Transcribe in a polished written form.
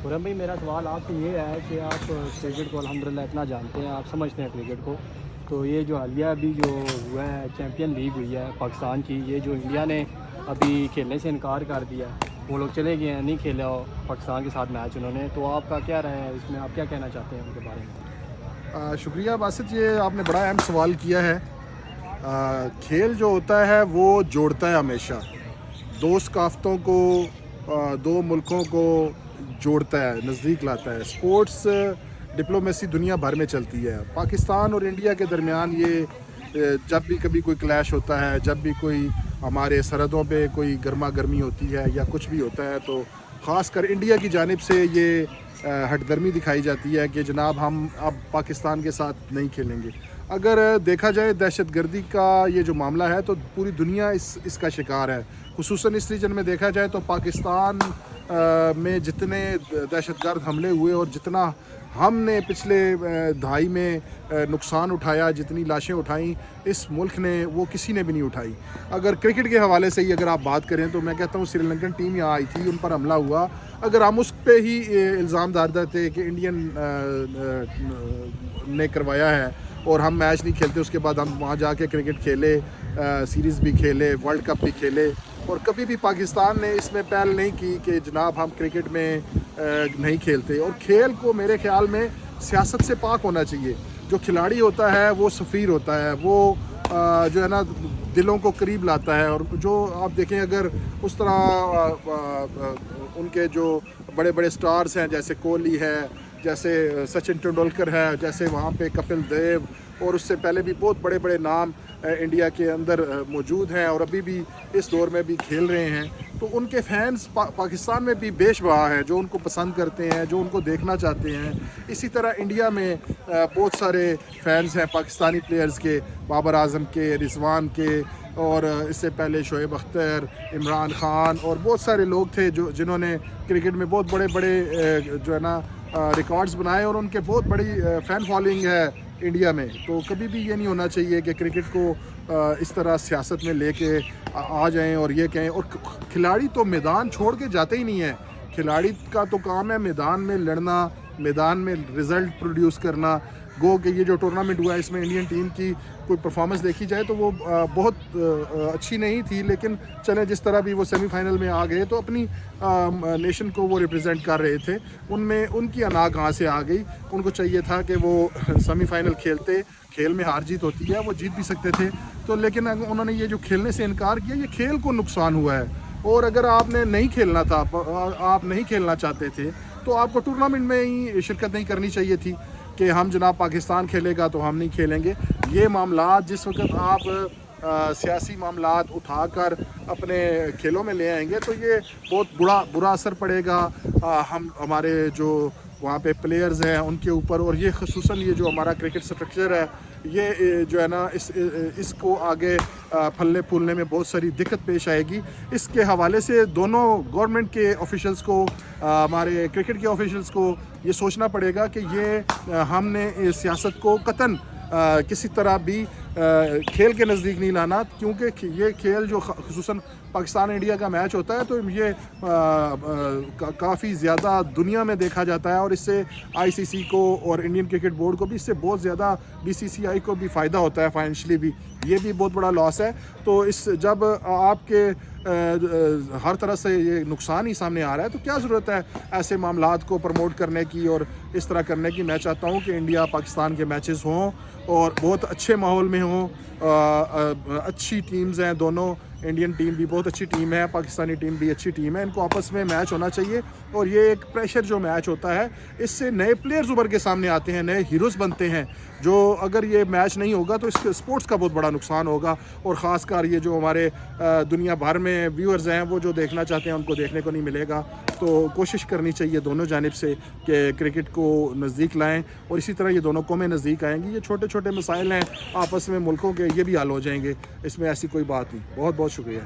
خرم بھائی، میرا سوال آپ سے یہ ہے کہ آپ کرکٹ کو الحمدللہ اتنا جانتے ہیں، آپ سمجھتے ہیں کرکٹ کو، تو یہ جو حالیہ ابھی جو ہوا ہے چیمپئن لیگ ہوئی ہے پاکستان کی، یہ جو انڈیا نے ابھی کھیلنے سے انکار کر دیا ہے، وہ لوگ چلے گئے ہیں، نہیں کھیلا پاکستان کے ساتھ میچ انہوں نے، تو آپ کا کیا رائے ہے اس میں، آپ کیا کہنا چاہتے ہیں ان کے بارے میں؟ شکریہ باسط، یہ آپ نے بڑا اہم سوال کیا ہے۔ کھیل جو ہوتا ہے وہ جوڑتا ہے، ہمیشہ دو ثقافتوں کو، دو ملکوں کو جوڑتا ہے، نزدیک لاتا ہے۔ سپورٹس ڈپلومیسی دنیا بھر میں چلتی ہے۔ پاکستان اور انڈیا کے درمیان یہ جب بھی کبھی کوئی کلیش ہوتا ہے، جب بھی کوئی ہمارے سرحدوں پہ کوئی گرما گرمی ہوتی ہے یا کچھ بھی ہوتا ہے، تو خاص کر انڈیا کی جانب سے یہ ہٹ درمی دکھائی جاتی ہے کہ جناب ہم اب پاکستان کے ساتھ نہیں کھیلیں گے۔ اگر دیکھا جائے دہشت گردی کا یہ جو معاملہ ہے تو پوری دنیا اس کا شکار ہے، خصوصاً اس ریجن میں دیکھا جائے تو پاکستان میں جتنے دہشت گرد حملے ہوئے اور جتنا ہم نے پچھلے دہائی میں نقصان اٹھایا، جتنی لاشیں اٹھائیں اس ملک نے، وہ کسی نے بھی نہیں اٹھائی۔ اگر کرکٹ کے حوالے سے ہی اگر آپ بات کریں تو میں کہتا ہوں سری لنکن ٹیم یہاں آئی تھی، ان پر حملہ ہوا، اگر ہم اس پہ ہی الزام دار تھے کہ انڈین نے کروایا ہے اور ہم میچ نہیں کھیلتے، اس کے بعد ہم وہاں جا کے کرکٹ کھیلے، سیریز بھی کھیلے، ورلڈ کپ بھی کھیلے، اور کبھی بھی پاکستان نے اس میں پہل نہیں کی کہ جناب ہم کرکٹ میں نہیں کھیلتے۔ اور کھیل کو میرے خیال میں سیاست سے پاک ہونا چاہیے۔ جو کھلاڑی ہوتا ہے وہ سفیر ہوتا ہے، وہ جو ہے نا دلوں کو قریب لاتا ہے، اور جو آپ دیکھیں اگر اس طرح ان کے جو بڑے بڑے سٹارز ہیں جیسے کوہلی ہے، جیسے سچن ٹنڈولکر ہے، جیسے وہاں پہ کپل دیو، اور اس سے پہلے بھی بہت بڑے بڑے نام انڈیا کے اندر موجود ہیں اور ابھی بھی اس دور میں بھی کھیل رہے ہیں، تو ان کے فینس پاکستان میں بھی بے شمار ہیں جو ان کو پسند کرتے ہیں، جو ان کو دیکھنا چاہتے ہیں۔ اسی طرح انڈیا میں بہت سارے فینس ہیں پاکستانی پلیئرز کے، بابر اعظم کے، رضوان کے، اور اس سے پہلے شعیب اختر، عمران خان، اور بہت سارے لوگ تھے جنہوں نے کرکٹ میں بہت بڑے بڑے جو ہے نا ریکارڈز بنائے، اور ان کے بہت بڑی فین فالوئنگ ہے انڈیا میں۔ تو کبھی بھی یہ نہیں ہونا چاہیے کہ کرکٹ کو اس طرح سیاست میں لے کے آ جائیں اور یہ کہیں، اور کھلاڑی تو میدان چھوڑ کے جاتے ہی نہیں ہیں۔ کھلاڑی کا تو کام ہے میدان میں لڑنا، میدان میں رزلٹ پروڈیوس کرنا۔ گو کہ یہ جو ٹورنامنٹ ہوا ہے اس میں انڈین ٹیم کی کوئی پرفارمنس دیکھی جائے تو وہ بہت اچھی نہیں تھی، لیکن چلیں جس طرح بھی وہ سیمی فائنل میں آ گئے تو اپنی نیشن کو وہ ریپرزینٹ کر رہے تھے۔ ان کی انا کہاں سے آ گئی؟ ان کو چاہیے تھا کہ وہ سیمی فائنل کھیلتے، کھیل میں ہار جیت ہوتی ہے، وہ جیت بھی سکتے تھے، تو لیکن انہوں نے یہ جو کھیلنے سے انکار کیا، یہ کھیل کو نقصان ہوا ہے۔ اور اگر آپ نے نہیں کھیلنا تھا، آپ نہیں کھیلنا چاہتے تھے، تو آپ کو ٹورنامنٹ میں ہی شرکت نہیں کرنی چاہیے تھی کہ ہم جناب پاکستان کھیلے گا تو ہم نہیں کھیلیں گے۔ یہ معاملات جس وقت آپ سیاسی معاملات اٹھا کر اپنے کھیلوں میں لے آئیں گے تو یہ بہت برا اثر پڑے گا ہمارے جو وہاں پہ پلیئرز ہیں ان کے اوپر، اور یہ خصوصاً یہ جو ہمارا کرکٹ سٹرکچر ہے یہ جو ہے نا اس کو آگے پھلنے پھولنے میں بہت ساری دقت پیش آئے گی۔ اس کے حوالے سے دونوں گورنمنٹ کے آفیشلز کو، ہمارے کرکٹ کے آفیشلز کو یہ سوچنا پڑے گا کہ یہ ہم نے سیاست کو قطعاً کسی طرح بھی کھیل کے نزدیک نہیں لانا، کیونکہ یہ کھیل جو خصوصاً پاکستان انڈیا کا میچ ہوتا ہے تو یہ کافی زیادہ دنیا میں دیکھا جاتا ہے، اور اس سے آئی سی سی کو اور انڈین کرکٹ بورڈ کو بھی اس سے بہت زیادہ، بی سی سی آئی کو بھی فائدہ ہوتا ہے، فائنینشلی بھی یہ بھی بہت بڑا لاس ہے۔ تو جب آپ کے ہر طرح سے یہ نقصان ہی سامنے آ رہا ہے تو کیا ضرورت ہے ایسے معاملات کو پروموٹ کرنے کی اور اس طرح کرنے کی؟ میں چاہتا ہوں کہ انڈیا پاکستان کے میچز ہوں اور بہت اچھے ماحول میں ہوں، اچھی ٹیمز ہیں دونوں، انڈین ٹیم بھی بہت اچھی ٹیم ہے، پاکستانی ٹیم بھی اچھی ٹیم ہے، ان کو آپس میں میچ ہونا چاہیے۔ اور یہ ایک پریشر جو میچ ہوتا ہے اس سے نئے پلیئرز ابھر کے سامنے آتے ہیں، نئے ہیروز بنتے ہیں، جو اگر یہ میچ نہیں ہوگا تو اس کے اسپورٹس کا بہت بڑا نقصان ہوگا، اور خاص کر یہ جو ہمارے دنیا بھر میں ویورز ہیں وہ جو دیکھنا چاہتے ہیں ان کو دیکھنے کو نہیں ملے گا۔ تو کوشش کرنی چاہیے دونوں جانب سے کہ کرکٹ کو نزدیک لائیں، اور اسی طرح یہ دونوں قومیں نزدیک آئیں گی۔ یہ چھوٹے چھوٹے مسائل ہیں آپس میں ملکوں کے، یہ بھی حل ہو جائیں گے، اس میں ایسی کوئی بات نہیں۔ بہت بہت شکریہ۔